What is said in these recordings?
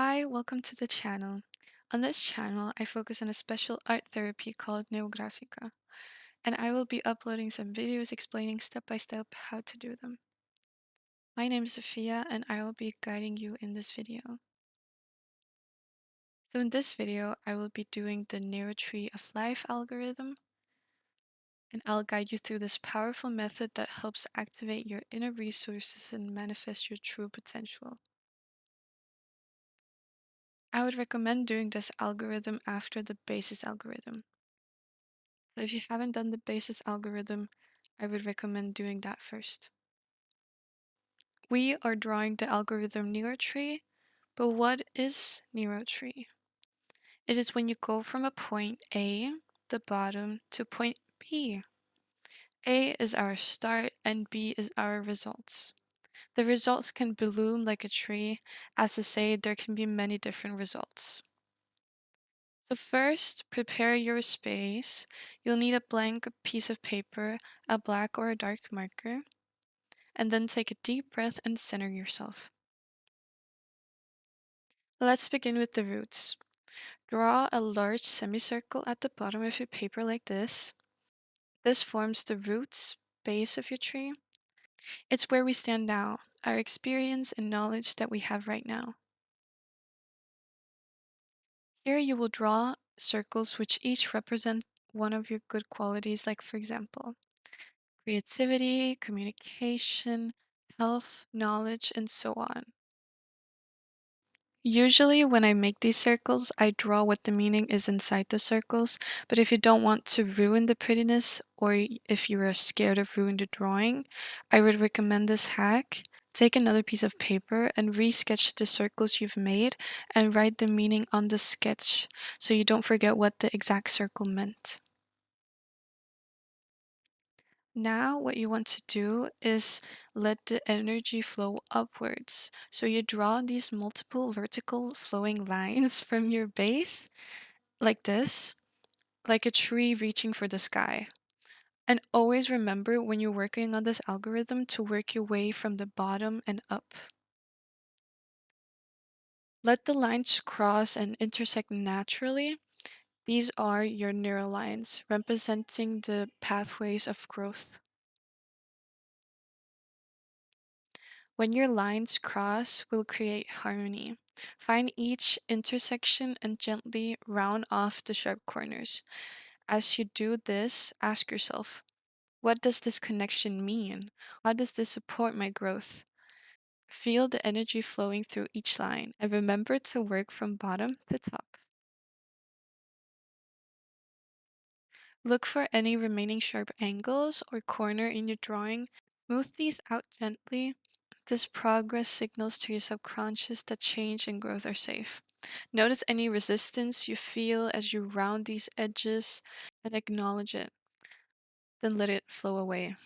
Hi, welcome to the channel. On this channel, I focus on a special art therapy called Neurografica, and I will be uploading some videos explaining step by step how to do them. My name is Sofia, and I will be guiding you in this video. So in this video, I will be doing the Neuro-Tree of Life algorithm, and I'll guide you through this powerful method that helps activate your inner resources and manifest your true potential. I would recommend doing this algorithm after the basis algorithm. So if you haven't done the basis algorithm, I would recommend doing that first. We are drawing the algorithm Neuro-Tree, but what is Neuro-Tree? It is when you go from a point A, the bottom, to point B. A is our start and B is our results. The results can bloom like a tree, as to say there can be many different results. So first, prepare your space. You'll need a blank piece of paper, a black or a dark marker, and then take a deep breath and center yourself. Let's begin with the roots. Draw a large semicircle at the bottom of your paper like this. This forms the roots, base of your tree. It's where we stand now, our experience and knowledge that we have right now. Here you will draw circles which each represent one of your good qualities, like for example, creativity, communication, health, knowledge, and so on. Usually when I make these circles, I draw what the meaning is inside the circles, but if you don't want to ruin the prettiness or if you are scared of ruining the drawing, I would recommend this hack. Take another piece of paper and re-sketch the circles you've made and write the meaning on the sketch so you don't forget what the exact circle meant. Now, what you want to do is let the energy flow upwards. So you draw these multiple vertical flowing lines from your base, like this, like a tree reaching for the sky. And always remember when you're working on this algorithm to work your way from the bottom and up. Let the lines cross and intersect naturally. These are your neural lines, representing the pathways of growth. When your lines cross, will create harmony. Find each intersection and gently round off the sharp corners. As you do this, ask yourself, what does this connection mean? How does this support my growth? Feel the energy flowing through each line and remember to work from bottom to top. Look for any remaining sharp angles or corner in your drawing. Smooth these out gently. This progress signals to your subconscious that change and growth are safe. Notice any resistance you feel as you round these edges and acknowledge it. Then let it flow away.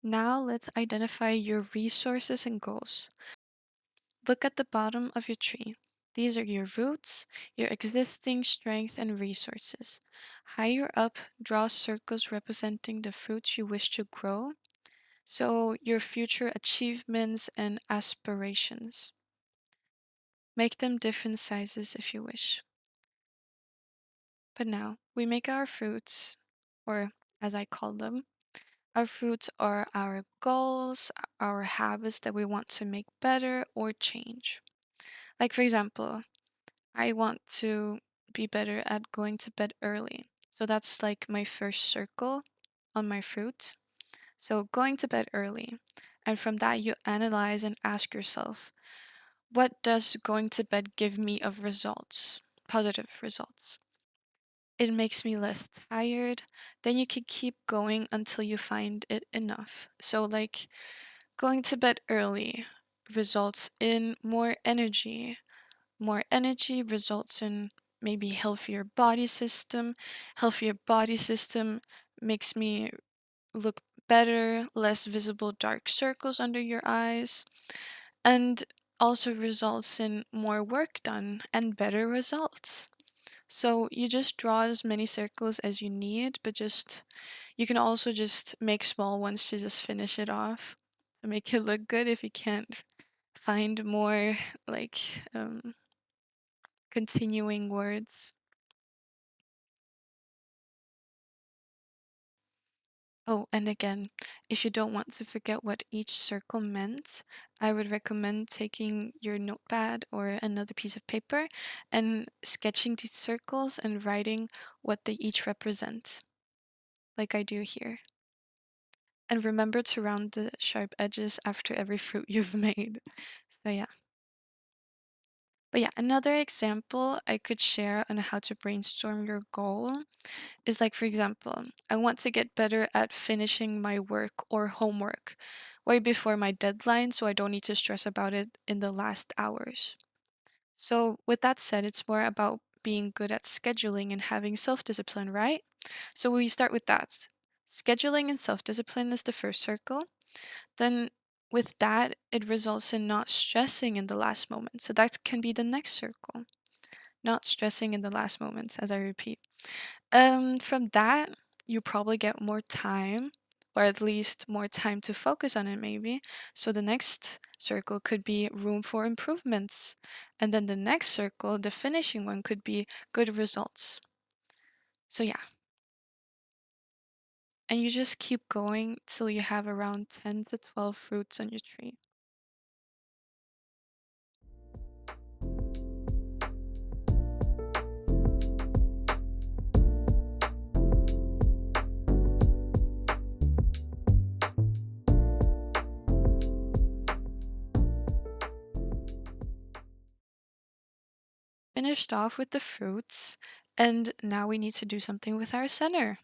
Now let's identify your resources and goals. Look at the bottom of your tree. These are your roots, your existing strength and resources. Higher up, draw circles representing the fruits you wish to grow, so your future achievements and aspirations. Make them different sizes if you wish. But now, we make our fruits, or as I call them, our fruits are our goals, our habits that we want to make better or change. Like, for example, I want to be better at going to bed early. So that's like my first circle on my fruit. So going to bed early. And from that, you analyze and ask yourself, what does going to bed give me of results? Positive results. It makes me less tired. Then you can keep going until you find it enough. So, like, going to bed early results in more energy. More energy results in maybe healthier body system. Healthier body system makes me look better, less visible dark circles under your eyes, and also results in more work done and better results. So you just draw as many circles as you need, but you can also just make small ones to just finish it off. to make it look good if you can't find more like continuing words. Oh, and again, if you don't want to forget what each circle meant, I would recommend taking your notepad or another piece of paper and sketching these circles and writing what they each represent, like I do here. And remember to round the sharp edges after every fruit you've made. So yeah. But yeah, another example I could share on how to brainstorm your goal is like, for example, I want to get better at finishing my work or homework way before my deadline so I don't need to stress about it in the last hours. So, with that said, it's more about being good at scheduling and having self discipline, right? So, we start with that. Scheduling and self discipline is the first circle. Then, with that, it results in not stressing in the last moment. So, that can be the next circle. Not stressing in the last moment, as I repeat. From that, you probably get more time, or at least more time to focus on it, maybe. So the next circle could be room for improvements. And then the next circle, the finishing one, could be good results. So yeah. And you just keep going till you have around 10 to 12 fruits on your tree. Finished off with the fruits, and now we need to do something with our center,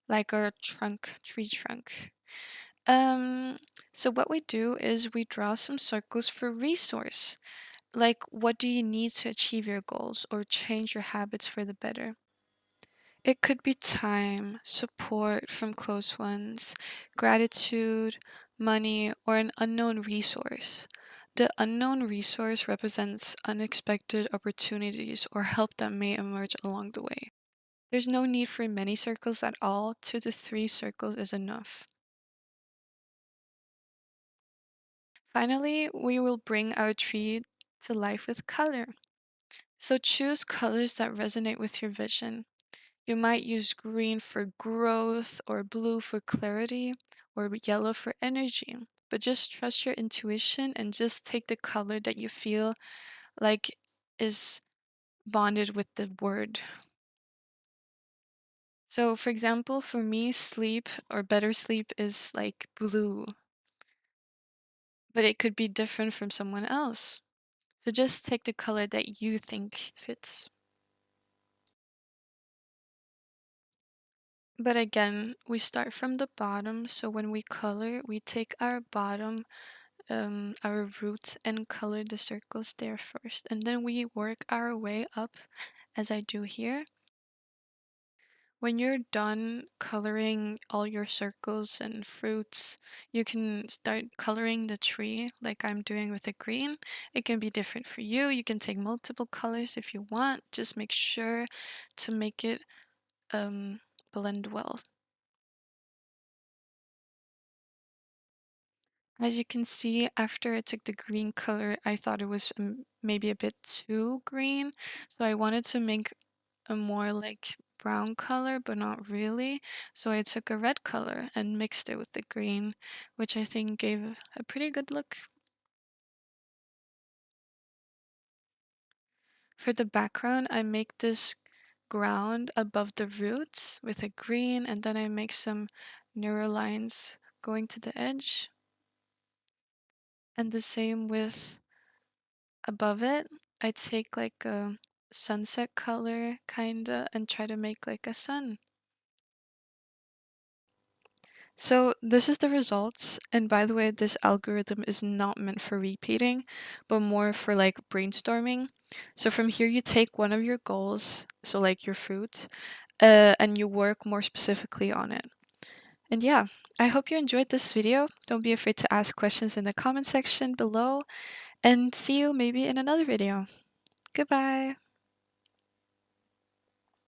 like our trunk, tree trunk. Um, so what we do is we draw some circles for resource. Like, what do you need to achieve your goals or change your habits for the better? It could be time, support from close ones, gratitude, money, or an unknown resource. The unknown resource represents unexpected opportunities or help that may emerge along the way. There's no need for many circles at all, 2 to 3 circles is enough. Finally, we will bring our tree to life with color. So choose colors that resonate with your vision. You might use green for growth, or blue for clarity, or yellow for energy. But just trust your intuition and just take the color that you feel like is bonded with the word. So, for example, for me, sleep or better sleep is like blue, but it could be different from someone else. So just take the color that you think fits. But again, we start from the bottom. So when we color, we take our bottom, our roots, and color the circles there first. And then we work our way up as I do here. When you're done coloring all your circles and fruits, you can start coloring the tree like I'm doing with the green. It can be different for you. You can take multiple colors if you want. Just make sure to make it blend well. As you can see, after I took the green color, I thought it was maybe a bit too green. So I wanted to make a more like brown color, but not really. So I took a red color and mixed it with the green, which I think gave a pretty good look. For the background, I make this ground above the roots with a green, and then I make some narrow lines going to the edge. And the same with above it. I take like a sunset color kinda and try to make like a sun. So this is the results. And by the way, this algorithm is not meant for repeating, but more for like brainstorming. So from here, you take one of your goals, so like your fruit, and you work more specifically on it. And yeah, I hope you enjoyed this video. Don't be afraid to ask questions in the comment section below, and see you maybe in another video. Goodbye.